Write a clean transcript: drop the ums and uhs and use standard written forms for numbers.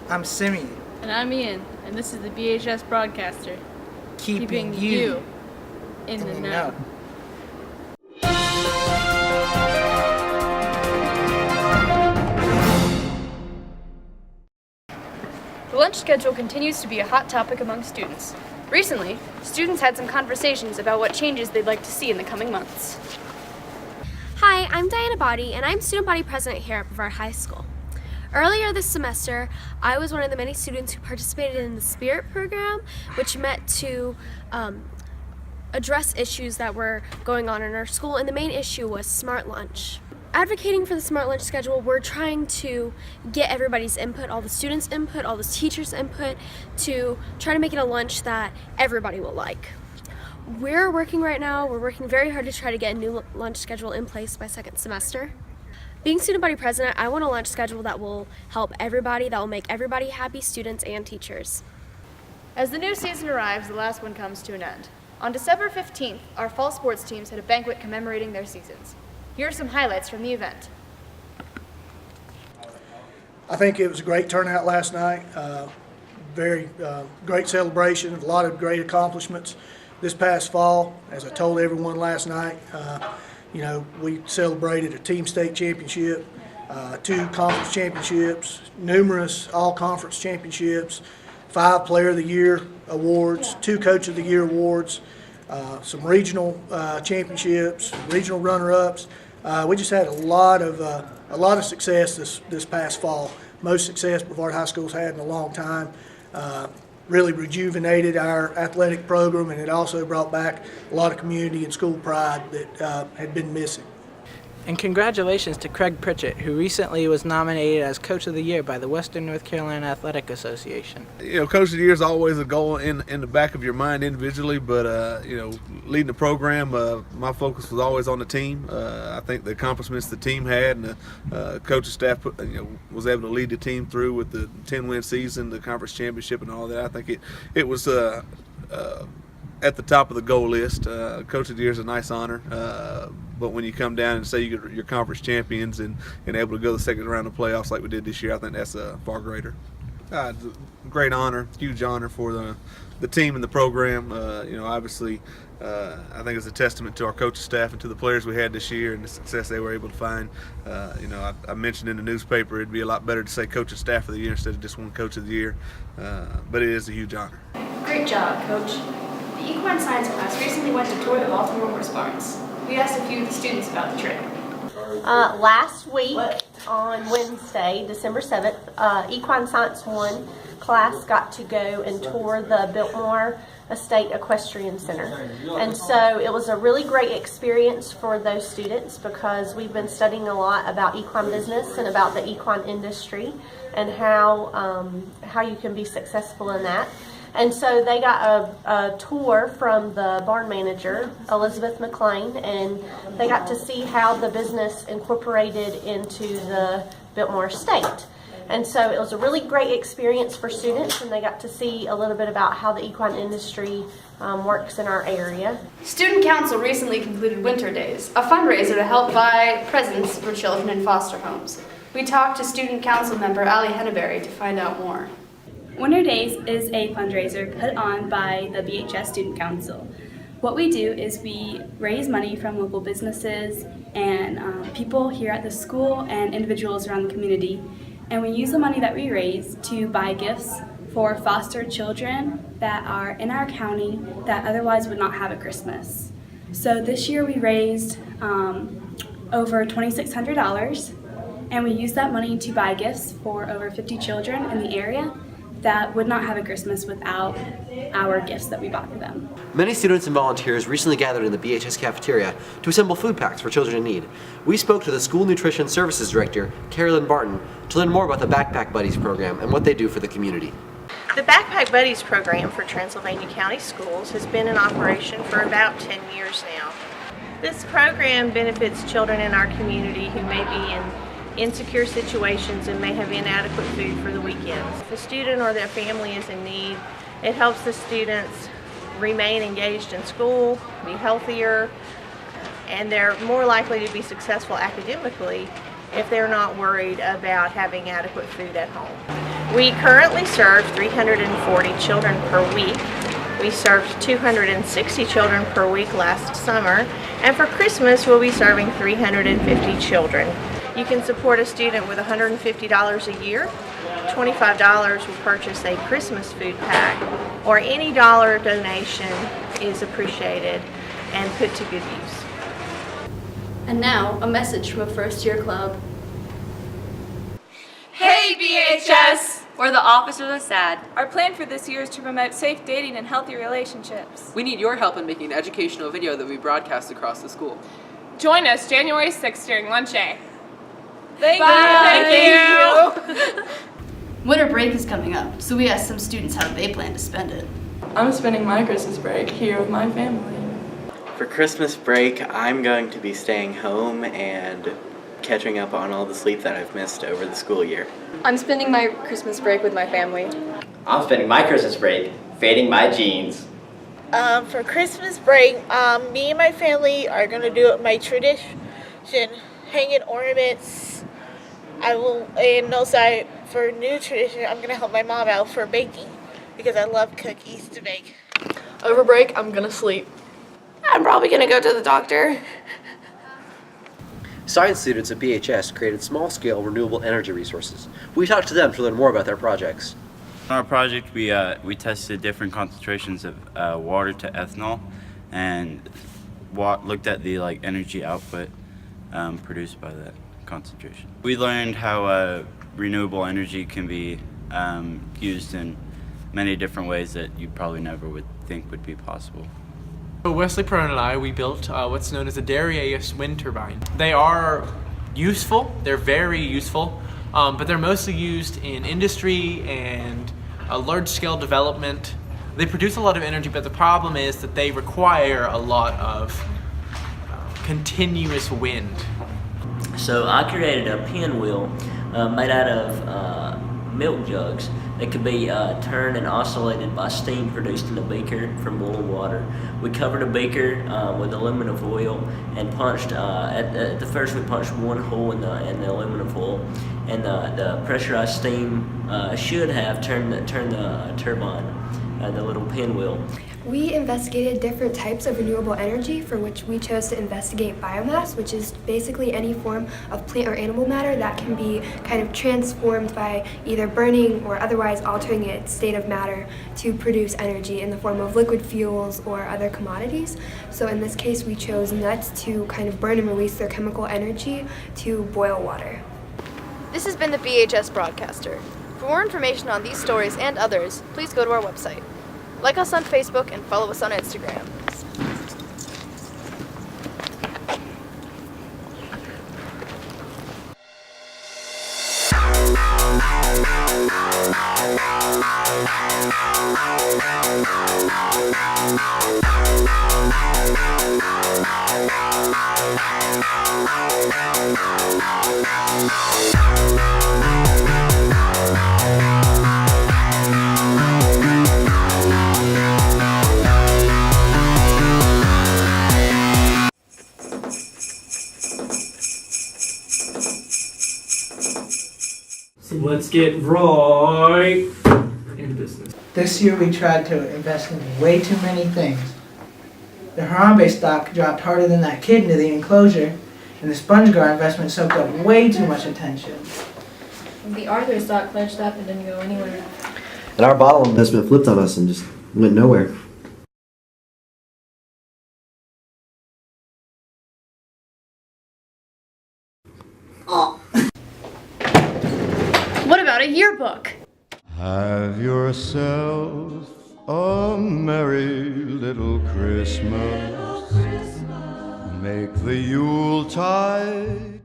I'm Simeon. And I'm Ian, and this is the BHS Broadcaster, Keeping you in the know. The lunch schedule continues to be a hot topic among students. Recently, students had some conversations about what changes they'd like to see in the coming months. Hi, I'm Diana Body, and I'm student body president here at Brevard High School. Earlier this semester, I was one of the many students who participated in the Spirit program, which met to address issues that were going on in our school, and the main issue was Smart Lunch. Advocating for the Smart Lunch schedule, we're trying to get everybody's input, all the students' input, all the teachers' input, to try to make it a lunch that everybody will like. We're working right now, we're working very hard to try to get a new lunch schedule in place by second semester. Being student body president, I want a lunch schedule that will help everybody, that will make everybody happy, students and teachers. As the new season arrives, the last one comes to an end. On December 15th, our fall sports teams had a banquet commemorating their seasons. Here are some highlights from the event. I think it was a great turnout last night. Very great celebration, a lot of great accomplishments this past fall. As I told everyone last night, we celebrated a team state championship, 2 conference championships, numerous all-conference championships, 5 Player of the Year awards, 2 Coach of the Year awards, some regional championships, regional runner-ups. We just had a lot of success this past fall. Most success Brevard High School's had in a long time. Really rejuvenated our athletic program, and it also brought back a lot of community and school pride that had been missing. And congratulations to Craig Pritchett, who recently was nominated as Coach of the Year by the Western North Carolina Athletic Association. Coach of the Year is always a goal in the back of your mind individually, but leading the program, my focus was always on the team. I think the accomplishments the team had, and the coaching staff was able to lead the team through with the 10-win season, the conference championship, and all that. I think it was at the top of the goal list. Coach of the Year is a nice honor, but when you come down and say you're conference champions and able to go the second round of playoffs like we did this year, I think that's far greater. Great honor, huge honor for the team and the program. Obviously, I think it's a testament to our coaching staff and to the players we had this year and the success they were able to find. I mentioned in the newspaper it'd be a lot better to say Coach and Staff of the Year instead of just one Coach of the Year, but it is a huge honor. Great job, Coach. The equine science class recently went to tour the Baltimore horse barns. We asked a few of the students about the trip. Last week on Wednesday, December 7th, Equine Science 1 class got to go and tour the Biltmore Estate Equestrian Center. And so it was a really great experience for those students because we've been studying a lot about equine business and about the equine industry and how you can be successful in that. And so they got a tour from the barn manager, Elizabeth McLean, and they got to see how the business incorporated into the Biltmore estate. And so it was a really great experience for students, and they got to see a little bit about how the equine industry works in our area. Student Council recently concluded Winter Days, a fundraiser to help buy presents for children in foster homes. We talked to Student Council member Allie Henneberry to find out more. Winter Days is a fundraiser put on by the BHS Student Council. What we do is we raise money from local businesses and people here at the school and individuals around the community, and we use the money that we raise to buy gifts for foster children that are in our county that otherwise would not have a Christmas. So this year we raised over $2,600, and we used that money to buy gifts for over 50 children in the area that would not have a Christmas without our gifts that we bought for them. Many students and volunteers recently gathered in the BHS cafeteria to assemble food packs for children in need. We spoke to the School Nutrition Services Director, Carolyn Barton, to learn more about the Backpack Buddies program and what they do for the community. The Backpack Buddies program for Transylvania County Schools has been in operation for about 10 years now. This program benefits children in our community who may be in insecure situations and may have inadequate food for the weekends. If a student or their family is in need, it helps the students remain engaged in school, be healthier, and they're more likely to be successful academically if they're not worried about having adequate food at home. We currently serve 340 children per week. We served 260 children per week last summer, and for Christmas we'll be serving 350 children. You can support a student with $150 a year. $25 will purchase a Christmas food pack, or any dollar donation is appreciated and put to good use. And now, a message from a first-year club. Hey BHS! Or the officers are sad. Our plan for this year is to promote safe dating and healthy relationships. We need your help in making an educational video that we broadcast across the school. Join us January 6th during lunch day. Thank you. Winter break is coming up, so we asked some students how they plan to spend it. I'm spending my Christmas break here with my family. For Christmas break, I'm going to be staying home and catching up on all the sleep that I've missed over the school year. I'm spending my Christmas break with my family. I'm spending my Christmas break fading my jeans. For Christmas break, me and my family are going to do my tradition, hanging ornaments. And also for new tradition, I'm going to help my mom out for baking because I love cookies to bake. Over break, I'm gonna sleep. I'm probably going to go to the doctor. Science students at BHS created small-scale renewable energy resources. We talked to them to learn more about their projects. On our project, we tested different concentrations of water to ethanol, and looked at the energy output produced by that concentration. We learned how renewable energy can be used in many different ways that you probably never would think would be possible. So Wesley Perrin and I, we built what's known as a Darius wind turbine. They are useful, they're very useful, but they're mostly used in industry and large-scale development. They produce a lot of energy, but the problem is that they require a lot of continuous wind. So I created a pinwheel made out of milk jugs that could be turned and oscillated by steam produced in a beaker from boiling water. We covered a beaker with aluminum foil and punched, at the first we punched one hole in the aluminum foil, and the pressurized steam should have turned the turbine, the little pinwheel. We investigated different types of renewable energy, for which we chose to investigate biomass, which is basically any form of plant or animal matter that can be kind of transformed by either burning or otherwise altering its state of matter to produce energy in the form of liquid fuels or other commodities. So in this case, we chose nuts to kind of burn and release their chemical energy to boil water. This has been the BHS Broadcaster. For more information on these stories and others, please go to our website. Like us on Facebook and follow us on Instagram. So let's get right into business. This year we tried to invest in way too many things. The Harambe stock dropped harder than that kid into the enclosure, and the SpongeGar investment soaked up way too much attention. The Arthur stock clenched up and didn't go anywhere. And our bottle investment flipped on us and just went nowhere. What about a yearbook? Have yourself a merry little Christmas. Make the Yuletide